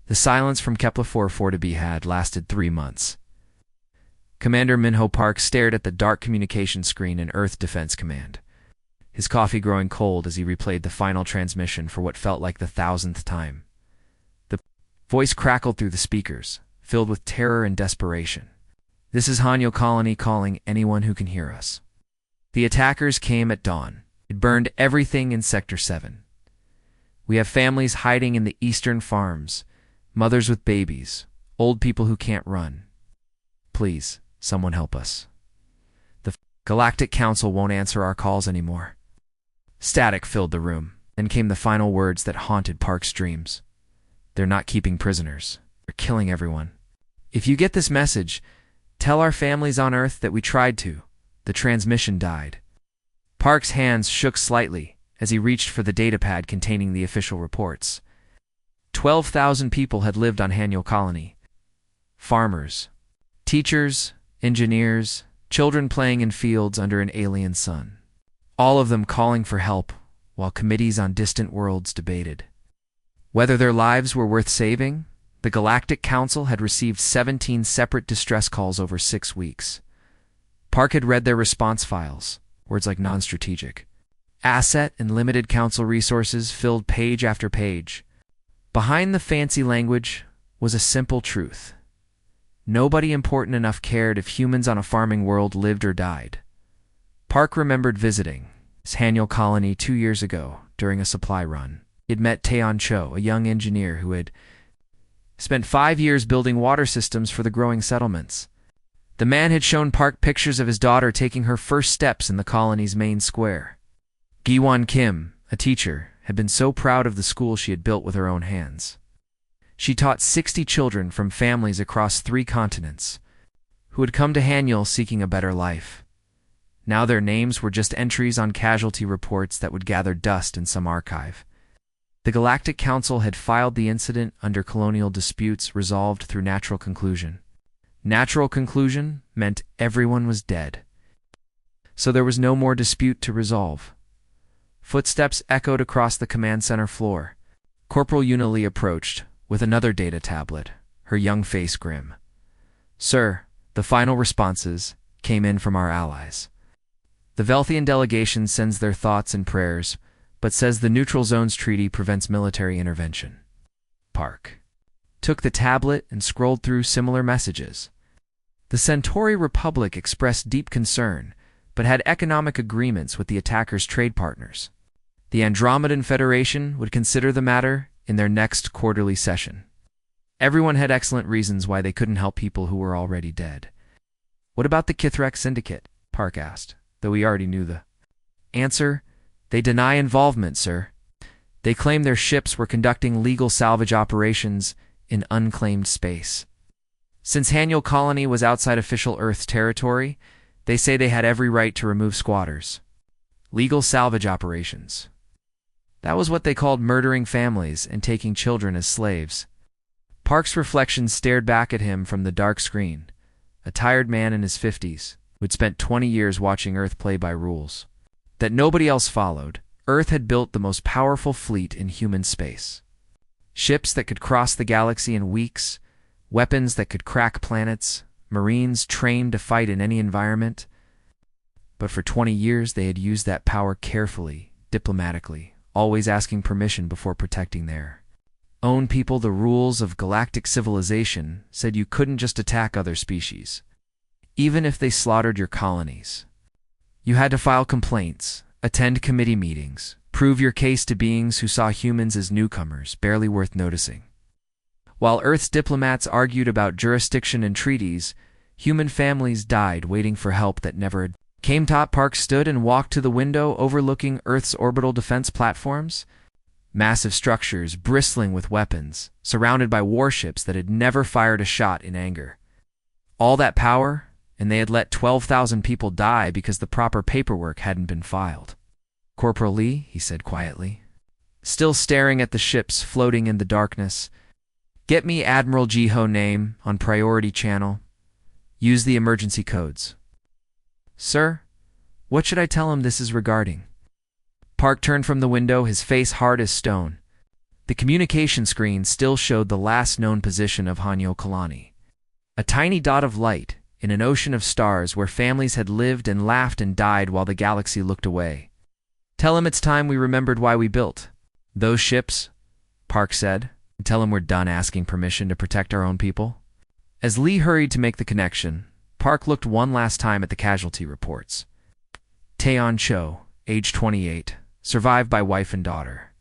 The silence from Kepler-4 to be had lasted 3 months. Commander Minho Park stared at the dark communication screen in Earth Defense Command, his coffee growing cold as he replayed the final transmission for what felt like the 1,000th time. The voice crackled through the speakers, filled with terror and desperation. "This is Hanyo Colony calling anyone who can hear us. The attackers came at dawn. It burned everything in Sector 7. We have families hiding in the eastern farms, mothers with babies, old people who can't run. Please, someone help us. The Galactic Council won't answer our calls anymore." Static filled the room. Then came the final words that haunted Park's dreams. "They're not keeping prisoners. They're killing everyone. If you get this message, tell our families on Earth that we tried to. The transmission died." Park's hands shook slightly as he reached for the datapad containing the official reports. 12,000 people had lived on Hanyo Colony. Farmers, teachers, engineers, children playing in fields under an alien sun. All of them calling for help, while committees on distant worlds debated whether their lives were worth saving. The Galactic Council had received 17 separate distress calls over 6 weeks. Park had read their response files. Words like non-strategic, asset, and limited council resources filled page after page. Behind the fancy language was a simple truth. Nobody important enough cared if humans on a farming world lived or died. Park remembered visiting his Hanyo Colony 2 years ago during a supply run. He'd met Taeon Cho, a young engineer who had spent 5 years building water systems for the growing settlements. The man had shown Park pictures of his daughter taking her first steps in the colony's main square. Gi-won Kim, a teacher, had been so proud of the school she had built with her own hands. She taught 60 children from families across 3 continents who had come to Hanyul seeking a better life. Now their names were just entries on casualty reports that would gather dust in some archive. The Galactic Council had filed the incident under colonial disputes resolved through natural conclusion. Natural conclusion meant everyone was dead. So there was no more dispute to resolve. Footsteps echoed across the command center floor. Corporal Unilee approached, with another data tablet, her young face grim. "Sir, the final responses came in from our allies. The Velthian delegation sends their thoughts and prayers, but says the Neutral Zones Treaty prevents military intervention." Park took the tablet and scrolled through similar messages. The Centauri Republic expressed deep concern, but had economic agreements with the attackers' trade partners. The Andromedan Federation would consider the matter in their next quarterly session. Everyone had excellent reasons why they couldn't help people who were already dead. "What about the Kithrak Syndicate?" Park asked, though he already knew the answer. "They deny involvement, sir. They claim their ships were conducting legal salvage operations in unclaimed space. Since Hanyo Colony was outside official Earth territory, they say they had every right to remove squatters. Legal salvage operations. That was what they called murdering families and taking children as slaves." Park's reflection stared back at him from the dark screen, a tired man in his 50s, who had spent 20 years watching Earth play by rules that nobody else followed. Earth had built the most powerful fleet in human space. Ships that could cross the galaxy in weeks, weapons that could crack planets, Marines trained to fight in any environment. But for 20 years they had used that power carefully, diplomatically, always asking permission before protecting their own people. The rules of galactic civilization said you couldn't just attack other species, even if they slaughtered your colonies. You had to file complaints, attend committee meetings, prove your case to beings who saw humans as newcomers, barely worth noticing. While Earth's diplomats argued about jurisdiction and treaties, human families died waiting for help that never came. Park stood and walked to the window overlooking Earth's orbital defense platforms. Massive structures bristling with weapons, surrounded by warships that had never fired a shot in anger. All that power, and they had let 12,000 people die because the proper paperwork hadn't been filed. "Corporal Lee," he said quietly, still staring at the ships floating in the darkness, "get me Admiral Ji-ho name on priority channel. Use the emergency codes." "Sir, what should I tell him this is regarding?" Park turned from the window, his face hard as stone. The communication screen still showed the last known position of Hanyo Kalani. A tiny dot of light in an ocean of stars where families had lived and laughed and died while the galaxy looked away. "Tell him it's time we remembered why we built those ships," Park said. "Tell him we're done asking permission to protect our own people." As Lee hurried to make the connection, Park looked one last time at the casualty reports. Taeyeon Cho, age 28, survived by wife and daughter.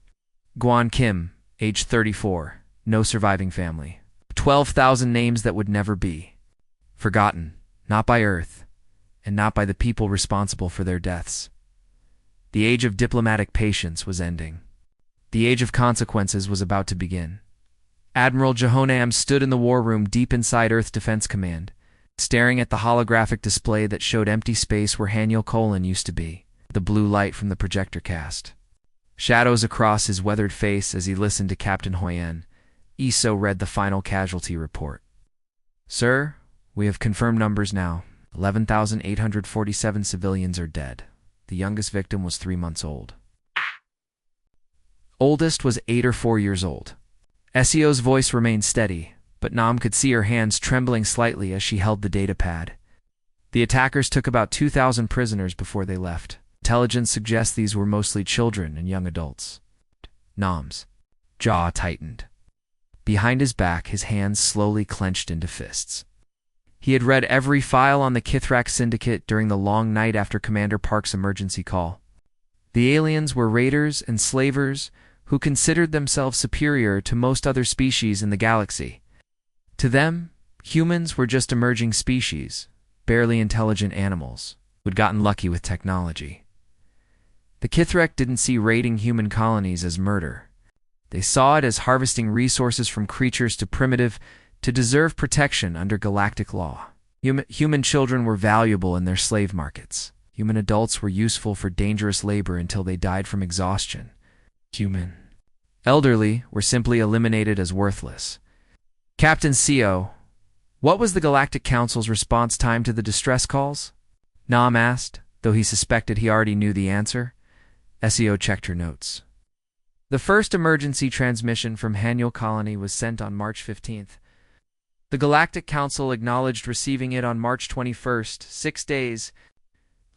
Guan Kim, age 34, no surviving family. 12,000 names that would never be forgotten, not by Earth, and not by the people responsible for their deaths. The age of diplomatic patience was ending. The age of consequences was about to begin. Admiral Jehonam stood in the war room deep inside Earth Defense Command, staring at the holographic display that showed empty space where Haniel Colon used to be, the blue light from the projector cast. Shadows across his weathered face as he listened to Captain Hoyen. Iso read the final casualty report. "Sir, we have confirmed numbers now. 11,847 civilians are dead. The youngest victim was 3 months old. Oldest was 8 or 4 years old." Seo's voice remained steady, but Nam could see her hands trembling slightly as she held the data pad. The attackers took about 2,000 prisoners before they left. Intelligence suggests these were mostly children and young adults. Nam's jaw tightened. Behind his back, his hands slowly clenched into fists. He had read every file on the Kithrak Syndicate during the long night after Commander Park's emergency call. The aliens were raiders and slavers who considered themselves superior to most other species in the galaxy. To them, humans were just emerging species, barely intelligent animals, who'd gotten lucky with technology. The Kithrak didn't see raiding human colonies as murder. They saw it as harvesting resources from creatures too primitive to deserve protection under galactic law. Human children were valuable in their slave markets. Human adults were useful for dangerous labor until they died from exhaustion. Human elderly were simply eliminated as worthless. "Captain Seo, what was the Galactic Council's response time to the distress calls?" Nam asked, though he suspected he already knew the answer. Seo checked her notes. The first emergency transmission from Haniel Colony was sent on March 15th. The Galactic Council acknowledged receiving it on March 21st, 6 days.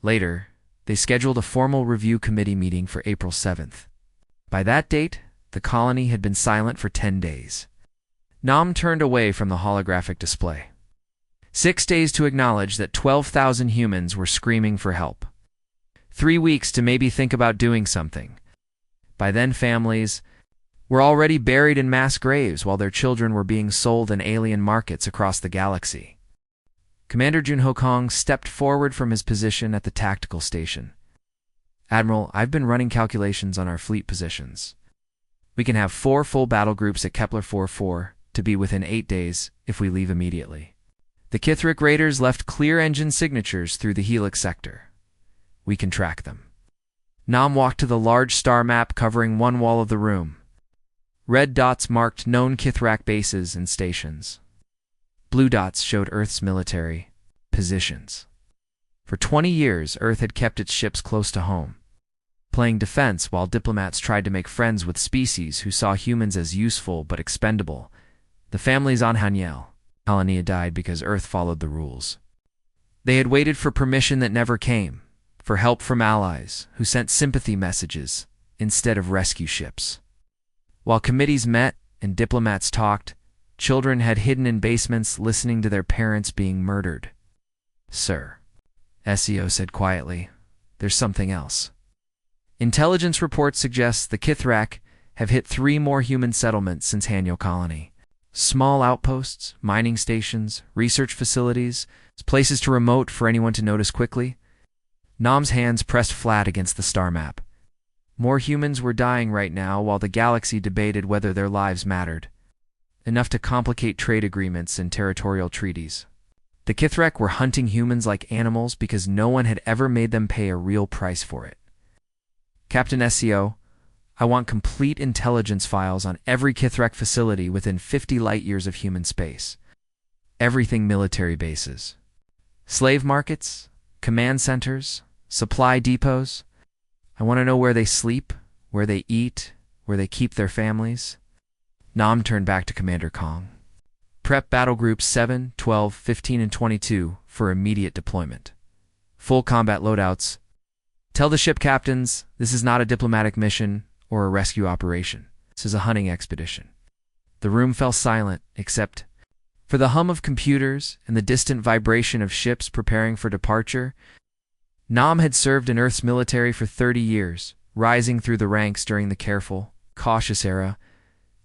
Later, they scheduled a formal review committee meeting for April 7th. By that date, the colony had been silent for 10 days. Nam turned away from the holographic display. 6 days to acknowledge that 12,000 humans were screaming for help. 3 weeks to maybe think about doing something. By then, families were already buried in mass graves while their children were being sold in alien markets across the galaxy. Commander Junho Kong stepped forward from his position at the tactical station. "Admiral, I've been running calculations on our fleet positions. We can have 4 full battle groups at Kepler 44 to be within 8 days if we leave immediately. The Kithrak raiders left clear engine signatures through the Helix sector. We can track them." Nam walked to the large star map covering one wall of the room. Red dots marked known Kithrak bases and stations. Blue dots showed Earth's military positions. For 20 years, Earth had kept its ships close to home, playing defense while diplomats tried to make friends with species who saw humans as useful but expendable. The families on Haniel Colony had died because Earth followed the rules. They had waited for permission that never came, for help from allies who sent sympathy messages instead of rescue ships. While committees met and diplomats talked, children had hidden in basements listening to their parents being murdered. "Sir," Seo said quietly, "there's something else. Intelligence reports suggest the Kithrak have hit 3 more human settlements since Haniel Colony. Small outposts, mining stations, research facilities, places too remote for anyone to notice quickly." Nam's hands pressed flat against the star map. More humans were dying right now while the galaxy debated whether their lives mattered. Enough to complicate trade agreements and territorial treaties. The Kithrak were hunting humans like animals because no one had ever made them pay a real price for it. "Captain Seo, I want complete intelligence files on every Kithrak facility within 50 light-years of human space. Everything military bases. Slave markets, command centers, supply depots. I want to know where they sleep, where they eat, where they keep their families." Nam turned back to Commander Kong. Prep Battle Groups 7, 12, 15, and 22 for immediate deployment. Full combat loadouts. Tell the ship captains this is not a diplomatic mission or a rescue operation. This is a hunting expedition. The room fell silent, except for the hum of computers and the distant vibration of ships preparing for departure. Nam had served in Earth's military for 30 years, rising through the ranks during the careful, cautious era,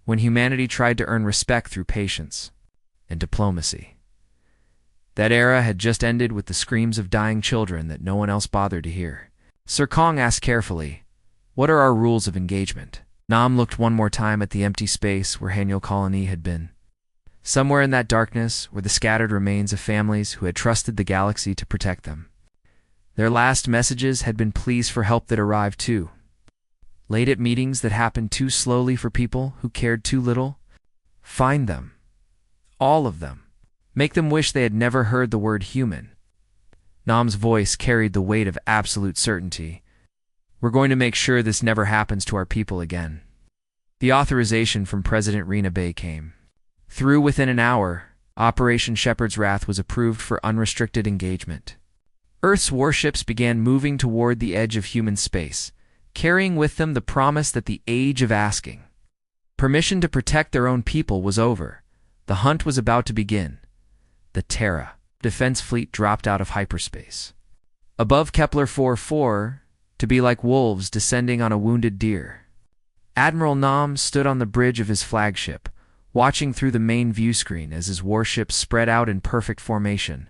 when humanity tried to earn respect through patience and diplomacy. That era had just ended with the screams of dying children that no one else bothered to hear. Sir Kong asked carefully, "What are our rules of engagement?" Nam looked one more time at the empty space where Haniel Colony had been. Somewhere in that darkness were the scattered remains of families who had trusted the galaxy to protect them. Their last messages had been pleas for help that arrived too. Late at meetings that happened too slowly for people who cared too little. Find them. All of them. Make them wish they had never heard the word human. Nam's voice carried the weight of absolute certainty. We're going to make sure this never happens to our people again. The authorization from President Rena Bay came through within an hour. Operation Shepherd's Wrath was approved for unrestricted engagement. Earth's warships began moving toward the edge of human space, carrying with them the promise that the age of asking permission to protect their own people was over. The hunt was about to begin. The Terra defense fleet dropped out of hyperspace. Above Kepler 4-4, to be like wolves descending on a wounded deer. Admiral Nam stood on the bridge of his flagship, watching through the main view screen as his warships spread out in perfect formation.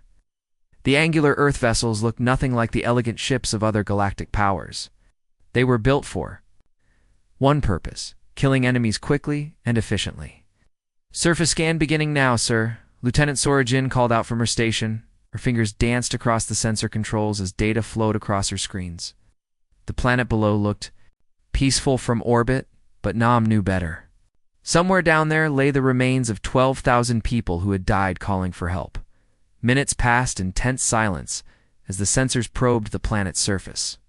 The angular Earth vessels looked nothing like the elegant ships of other galactic powers. They were built for one purpose: killing enemies quickly and efficiently. "Surface scan beginning now, sir," Lieutenant Sorajin called out from her station. Her fingers danced across the sensor controls as data flowed across her screens. The planet below looked peaceful from orbit, but Nam knew better. Somewhere down there lay the remains of 12,000 people who had died calling for help. Minutes passed in tense silence as the sensors probed the planet's surface.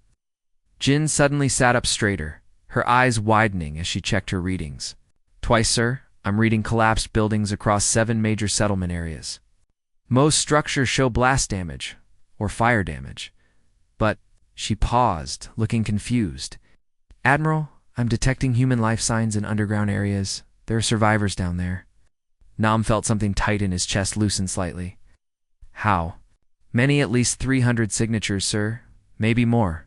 Jin suddenly sat up straighter, her eyes widening as she checked her readings. "Twice, sir. I'm reading collapsed buildings across 7 major settlement areas. Most structures show blast damage or fire damage, but..." She paused, looking confused. "Admiral, I'm detecting human life signs in underground areas. There are survivors down there." Nam felt something tight in his chest loosen slightly. "How?" "Many, at least 300 signatures, sir. Maybe more.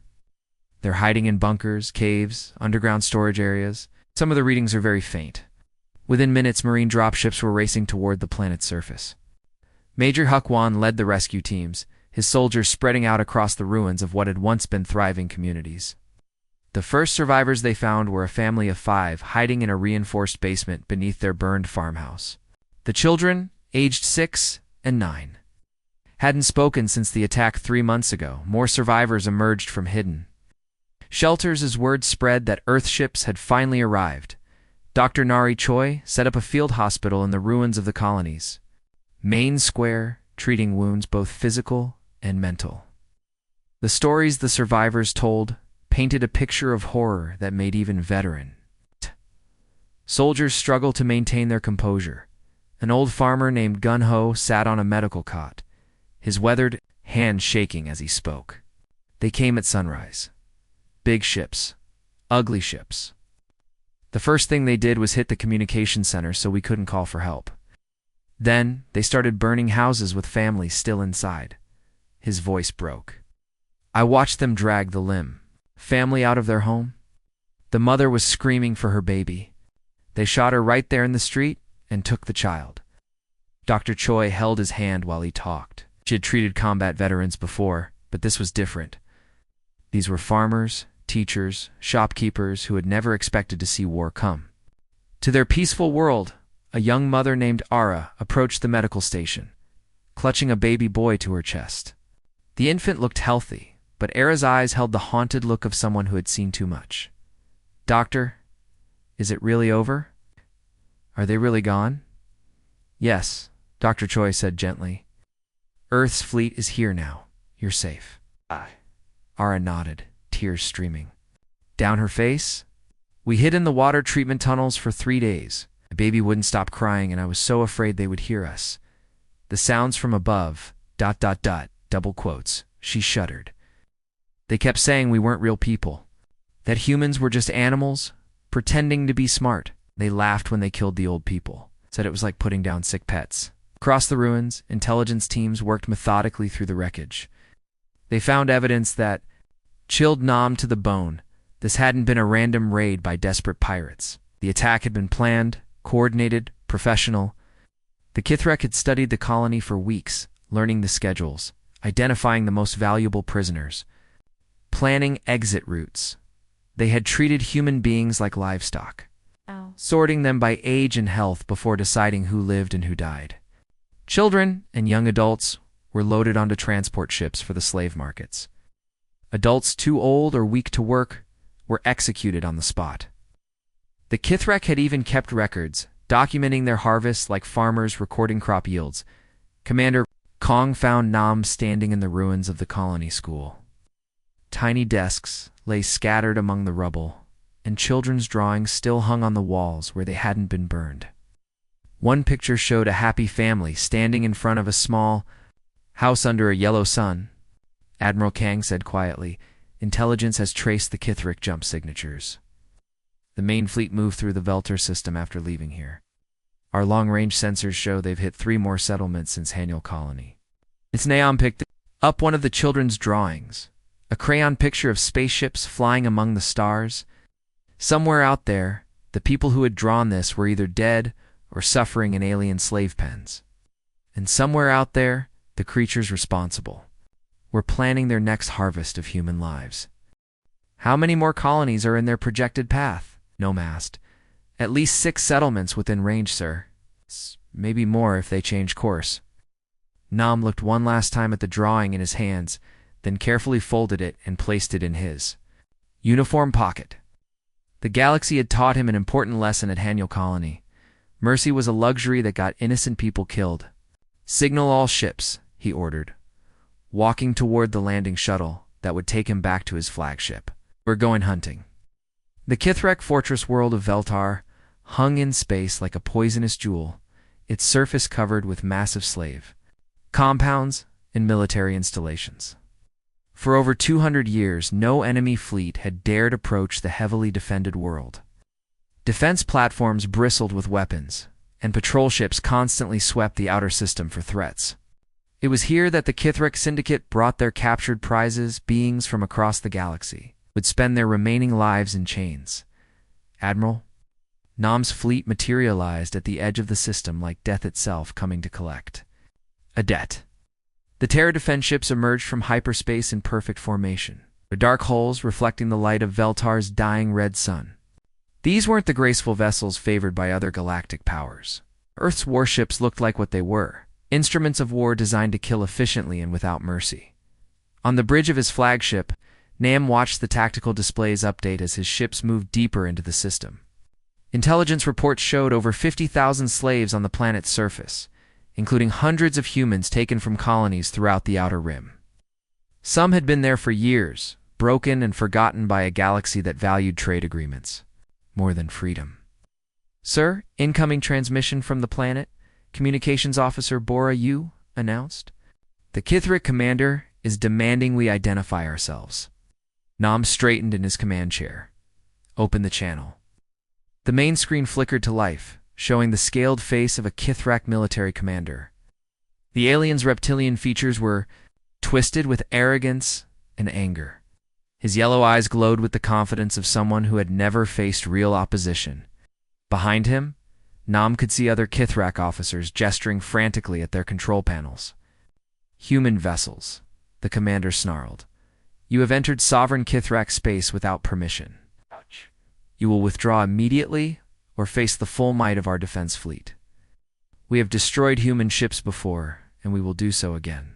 They're hiding in bunkers, caves, underground storage areas. Some of the readings are very faint." Within minutes, marine dropships were racing toward the planet's surface. Major Huckwan led the rescue teams, his soldiers spreading out across the ruins of what had once been thriving communities. The first survivors they found were a family of 5 hiding in a reinforced basement beneath their burned farmhouse. The children, aged 6 and 9, hadn't spoken since the attack 3 months ago. More survivors emerged from hidden shelters as word spread that Earth ships had finally arrived. Dr. Nari Choi set up a field hospital in the ruins of the colonies. Main Square, treating wounds both physical and mental. The stories the survivors told painted a picture of horror that made even veteran soldiers struggle to maintain their composure. An old farmer named Gun Ho sat on a medical cot, his weathered hand shaking as he spoke. They came at sunrise. Big ships. Ugly ships. The first thing they did was hit the communication center so we couldn't call for help. Then they started burning houses with families still inside. His voice broke. I watched them drag the family out of their home. The mother was screaming for her baby. They shot her right there in the street and took the child. Dr. Choi held his hand while he talked. She had treated combat veterans before, but this was different. These were farmers, teachers, shopkeepers who had never expected to see war come. To their peaceful world, a young mother named Ara approached the medical station, clutching a baby boy to her chest. The infant looked healthy, but Ara's eyes held the haunted look of someone who had seen too much. "Doctor, is it really over? Are they really gone?" "Yes," Dr. Choi said gently. "Earth's fleet is here now. You're safe." Ara nodded, tears streaming down her face. "We hid in the water treatment tunnels for 3 days. The baby wouldn't stop crying, and I was so afraid they would hear us. The sounds from above, ... double quotes. She shuddered. They kept saying we weren't real people, that humans were just animals, pretending to be smart. They laughed when they killed the old people, said it was like putting down sick pets. Across the ruins, intelligence teams worked methodically through the wreckage. They found evidence that chilled Nam to the bone. This hadn't been a random raid by desperate pirates. The attack had been planned, coordinated, professional. The Kithrak had studied the colony for weeks, learning the schedules, identifying the most valuable prisoners, planning exit routes. They had treated human beings like livestock, sorting them by age and health before deciding who lived and who died. Children and young adults were loaded onto transport ships for the slave markets. Adults too old or weak to work were executed on the spot. The Kithrak had even kept records, documenting their harvests like farmers recording crop yields. Commander Kong found Nam standing in the ruins of the colony school. Tiny desks lay scattered among the rubble, and children's drawings still hung on the walls where they hadn't been burned. One picture showed a happy family standing in front of a small house under a yellow sun. Admiral Kang said quietly, "Intelligence has traced the Kithrak jump signatures. The main fleet moved through the Velter system after leaving here. Our long-range sensors show they've hit 3 more settlements since Haniel Colony." It's Naam picked up one of the children's drawings, a crayon picture of spaceships flying among the stars. Somewhere out there, the people who had drawn this were either dead or suffering in alien slave pens. And somewhere out there, the creatures responsible were planning their next harvest of human lives. How many more colonies are in their projected path? Noam asked. At least 6 settlements within range, sir. Maybe more if they change course. Nam looked one last time at the drawing in his hands, then carefully folded it and placed it in his uniform pocket. The galaxy had taught him an important lesson at Haniel Colony. Mercy was a luxury that got innocent people killed. "Signal all ships," he ordered, walking toward the landing shuttle that would take him back to his flagship. "We're going hunting." The Kithrak fortress world of Veltar hung in space like a poisonous jewel, its surface covered with massive slave compounds and military installations. For over 200 years, no enemy fleet had dared approach the heavily defended world. Defense platforms bristled with weapons, and patrol ships constantly swept the outer system for threats. It was here that the Kithrak Syndicate brought their captured prizes, beings from across the galaxy, would spend their remaining lives in chains. "Admiral," Nam's fleet materialized at the edge of the system like death itself coming to collect a debt. The Terra defense ships emerged from hyperspace in perfect formation, their dark hulls reflecting the light of Veltar's dying red sun. These weren't the graceful vessels favored by other galactic powers. Earth's warships looked like what they were, instruments of war designed to kill efficiently and without mercy. On the bridge of his flagship, Nam watched the tactical displays update as his ships moved deeper into the system. Intelligence reports showed over 50,000 slaves on the planet's surface, including hundreds of humans taken from colonies throughout the Outer Rim. Some had been there for years, broken and forgotten by a galaxy that valued trade agreements more than freedom. "Sir, incoming transmission from the planet," Communications Officer Bora Yu announced. "The Kithrak commander is demanding we identify ourselves." Nam straightened in his command chair. "Open the channel." The main screen flickered to life, showing the scaled face of a Kithrak military commander. The alien's reptilian features were twisted with arrogance and anger. His yellow eyes glowed with the confidence of someone who had never faced real opposition. Behind him, Nam could see other Kithrak officers gesturing frantically at their control panels. "Human vessels," the commander snarled. "You have entered sovereign Kithrak space without permission. You will withdraw immediately or face the full might of our defense fleet. We have destroyed human ships before, and we will do so again."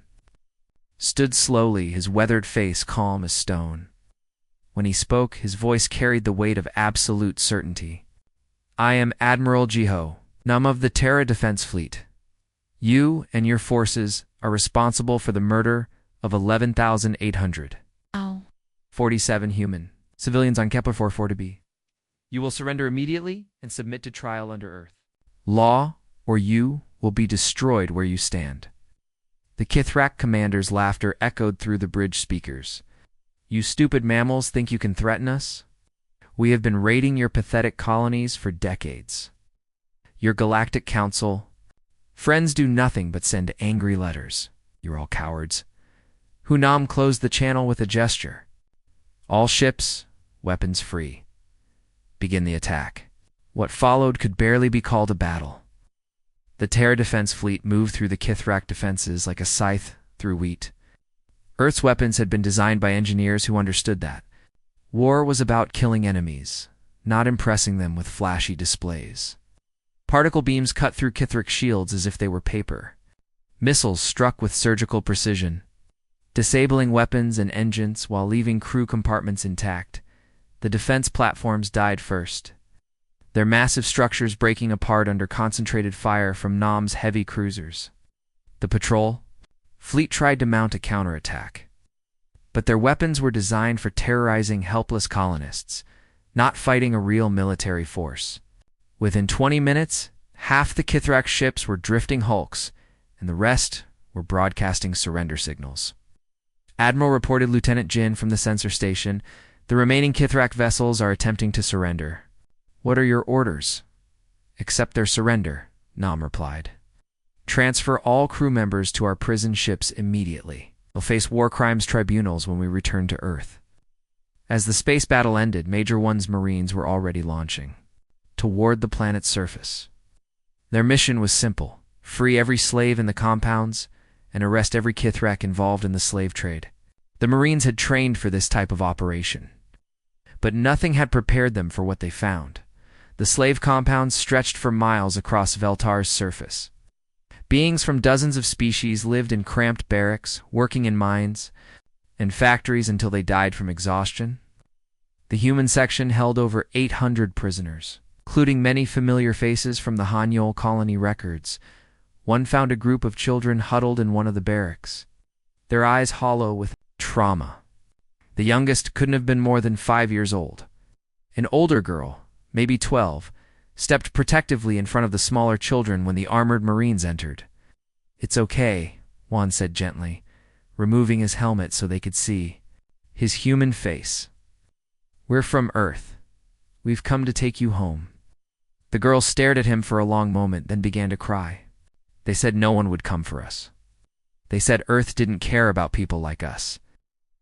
Stood slowly, his weathered face calm as stone. When he spoke, his voice carried the weight of absolute certainty. "I am Admiral Jiho, Nam of the Terra Defense Fleet. You and your forces are responsible for the murder of 11,847 human civilians on Kepler 44 to be. You will surrender immediately and submit to trial under Earth." Law, or you, will be destroyed where you stand. The Kithrak commander's laughter echoed through the bridge speakers. You stupid mammals think you can threaten us? We have been raiding your pathetic colonies for decades. Your Galactic Council friends do nothing but send angry letters. You're all cowards. Hunam closed the channel with a gesture. All ships, weapons free. Begin the attack. What followed could barely be called a battle. The Terra Defense Fleet moved through the Kithrak defenses like a scythe through wheat. Earth's weapons had been designed by engineers who understood that. War was about killing enemies, not impressing them with flashy displays. Particle beams cut through Kithrak shields as if they were paper. Missiles struck with surgical precision, disabling weapons and engines while leaving crew compartments intact. The defense platforms died first, their massive structures breaking apart under concentrated fire from Nam's heavy cruisers. The patrol fleet tried to mount a counterattack, but their weapons were designed for terrorizing helpless colonists, not fighting a real military force. Within 20 minutes, half the Kithrak ships were drifting hulks, and the rest were broadcasting surrender signals. Admiral reported Lieutenant Jin from the sensor station. The remaining Kithrak vessels are attempting to surrender. What are your orders? Accept their surrender, Nam replied. Transfer all crew members to our prison ships immediately. They'll face war crimes tribunals when we return to Earth. As the space battle ended, Major One's Marines were already launching toward the planet's surface. Their mission was simple: free every slave in the compounds and arrest every Kithrak involved in the slave trade. The Marines had trained for this type of operation, but nothing had prepared them for what they found. The slave compounds stretched for miles across Veltar's surface. Beings from dozens of species lived in cramped barracks, working in mines and factories until they died from exhaustion. The human section held over 800 prisoners, including many familiar faces from the Hanyol colony records. One found a group of children huddled in one of the barracks, their eyes hollow with trauma. The youngest couldn't have been more than 5 years old. An older girl, maybe 12, stepped protectively in front of the smaller children when the armored Marines entered. It's okay, Juan said gently, removing his helmet so they could see his human face. We're from Earth. We've come to take you home. The girls stared at him for a long moment, then began to cry. They said no one would come for us. They said Earth didn't care about people like us.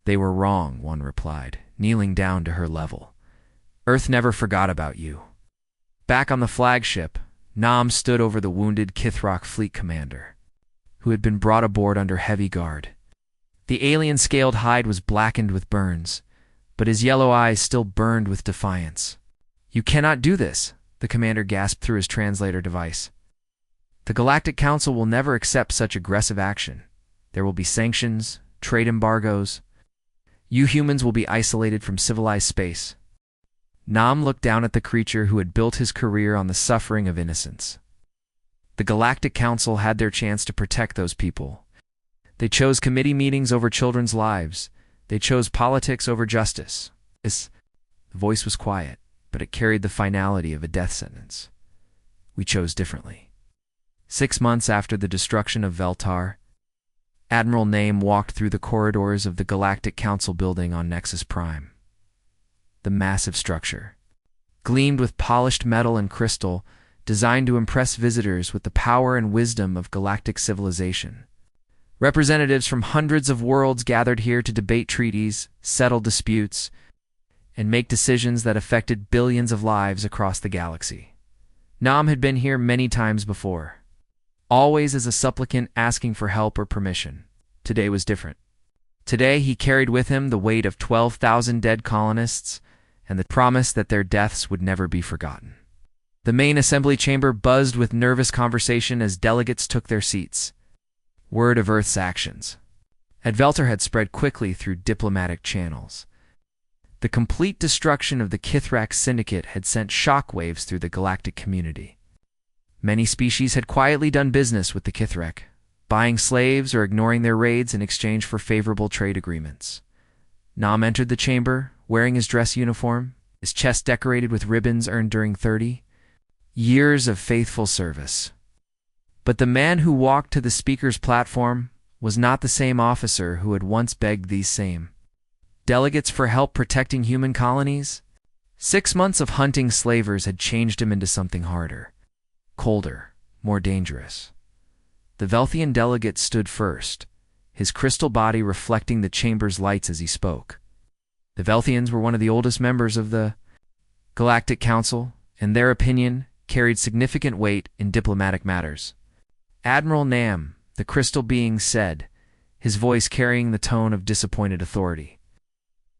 They were wrong, one replied, kneeling down to her level. Earth never forgot about you. Back on the flagship, Nam stood over the wounded Kithrak fleet commander, who had been brought aboard under heavy guard. The alien-scaled hide was blackened with burns, but his yellow eyes still burned with defiance. You cannot do this, the commander gasped through his translator device. The Galactic Council will never accept such aggressive action. There will be sanctions, trade embargoes. You humans will be isolated from civilized space. Nam looked down at the creature who had built his career on the suffering of innocence. The Galactic Council had their chance to protect those people. They chose committee meetings over children's lives. They chose politics over justice. The voice was quiet, but it carried the finality of a death sentence. We chose differently. 6 months after the destruction of Veltar, Admiral Name walked through the corridors of the Galactic Council building on Nexus Prime. The massive structure gleamed with polished metal and crystal, designed to impress visitors with the power and wisdom of galactic civilization. Representatives from hundreds of worlds gathered here to debate treaties, settle disputes, and make decisions that affected billions of lives across the galaxy. Nam had been here many times before, always as a supplicant asking for help or permission. Today was different. Today he carried with him the weight of 12,000 dead colonists and the promise that their deaths would never be forgotten. The main assembly chamber buzzed with nervous conversation as delegates took their seats. Word of Earth's actions at Veltar had spread quickly through diplomatic channels. The complete destruction of the Kithrak Syndicate had sent shockwaves through the galactic community. Many species had quietly done business with the Kithrak, buying slaves or ignoring their raids in exchange for favorable trade agreements. Nam entered the chamber, wearing his dress uniform, his chest decorated with ribbons earned during 30. years of faithful service. But the man who walked to the speaker's platform was not the same officer who had once begged these same delegates for help protecting human colonies. 6 months of hunting slavers had changed him into something harder, colder, more dangerous. The Velthian delegate stood first, his crystal body reflecting the chamber's lights as he spoke. The Velthians were one of the oldest members of the Galactic Council, and their opinion carried significant weight in diplomatic matters. Admiral Nam, the crystal being, said, his voice carrying the tone of disappointed authority.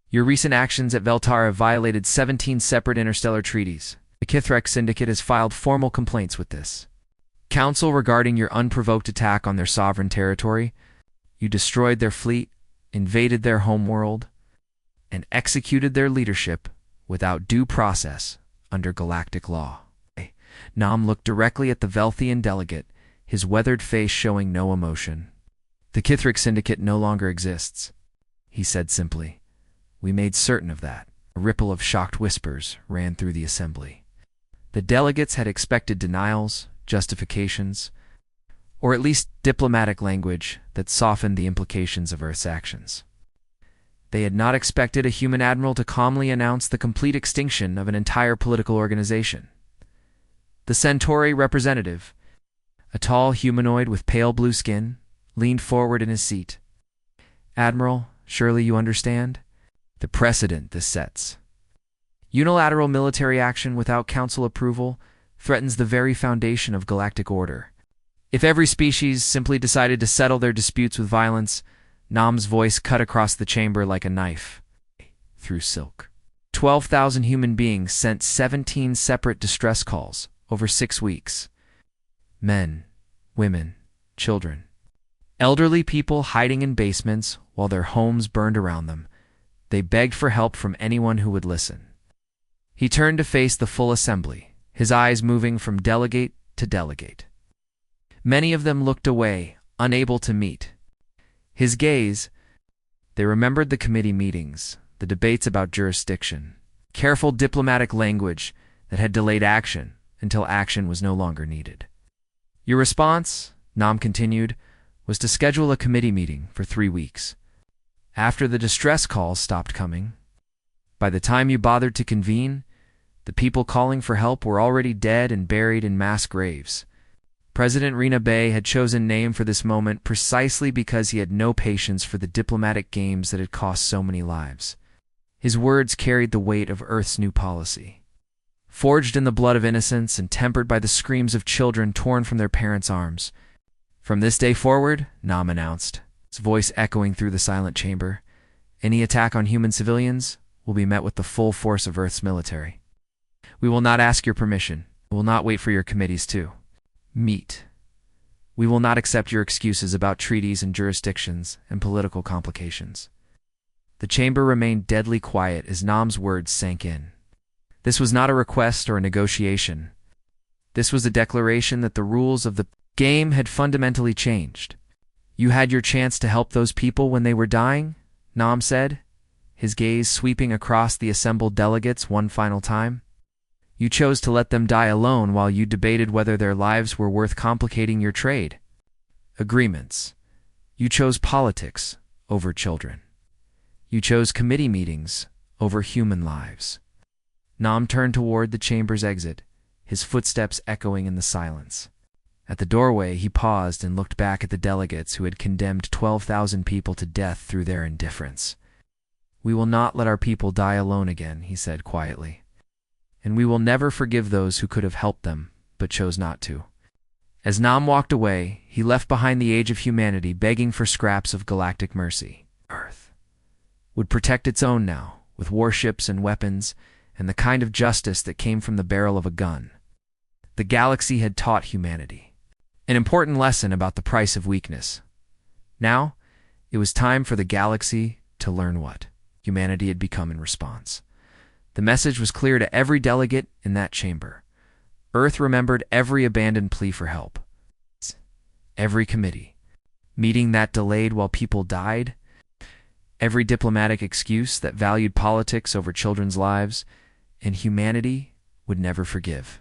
Your recent actions at Veltar have violated 17 separate interstellar treaties. The Kithrex Syndicate has filed formal complaints with this council regarding your unprovoked attack on their sovereign territory. You destroyed their fleet, invaded their homeworld, and executed their leadership without due process under galactic law. Nam looked directly at the Velthian delegate, his weathered face showing no emotion. The Kithrex Syndicate no longer exists, he said simply. We made certain of that. A ripple of shocked whispers ran through the assembly. The delegates had expected denials, justifications, or at least diplomatic language that softened the implications of Earth's actions. They had not expected a human admiral to calmly announce the complete extinction of an entire political organization. The Centauri representative, a tall humanoid with pale blue skin, leaned forward in his seat. Admiral, surely you understand the precedent this sets. Unilateral military action without council approval threatens the very foundation of galactic order. If every species simply decided to settle their disputes with violence, Nam's voice cut across the chamber like a knife through silk. 12,000 human beings sent 17 separate distress calls over 6 weeks. Men, women, children, elderly people hiding in basements while their homes burned around them. They begged for help from anyone who would listen. He turned to face the full assembly, his eyes moving from delegate to delegate. Many of them looked away, unable to meet his gaze. They remembered the committee meetings, the debates about jurisdiction, careful diplomatic language that had delayed action until action was no longer needed. Your response, Nam continued, was to schedule a committee meeting for 3 weeks. After the distress calls stopped coming, by the time you bothered to convene, the people calling for help were already dead and buried in mass graves. President Rina Bey had chosen name for this moment precisely because he had no patience for the diplomatic games that had cost so many lives. His words carried the weight of Earth's new policy. Forged in the blood of innocence and tempered by the screams of children torn from their parents' arms. From this day forward, Nam announced, his voice echoing through the silent chamber, any attack on human civilians will be met with the full force of Earth's military. We will not ask your permission. We will not wait for your committees to meet. We will not accept your excuses about treaties and jurisdictions and political complications. The chamber remained deadly quiet as Nam's words sank in. This was not a request or a negotiation. This was a declaration that the rules of the game had fundamentally changed. You had your chance to help those people when they were dying, Nam said, his gaze sweeping across the assembled delegates one final time. You chose to let them die alone while you debated whether their lives were worth complicating your trade agreements. You chose politics over children. You chose committee meetings over human lives. Nam turned toward the chamber's exit, his footsteps echoing in the silence. At the doorway, he paused and looked back at the delegates who had condemned 12,000 people to death through their indifference. We will not let our people die alone again, he said quietly. And we will never forgive those who could have helped them, but chose not to. As Nam walked away, he left behind the age of humanity begging for scraps of galactic mercy. Earth would protect its own now, with warships and weapons, and the kind of justice that came from the barrel of a gun. The galaxy had taught humanity an important lesson about the price of weakness. Now, it was time for the galaxy to learn what humanity had become in response. The message was clear to every delegate in that chamber. Earth remembered every abandoned plea for help. Every committee, meeting that delayed while people died, every diplomatic excuse that valued politics over children's lives, and humanity would never forgive.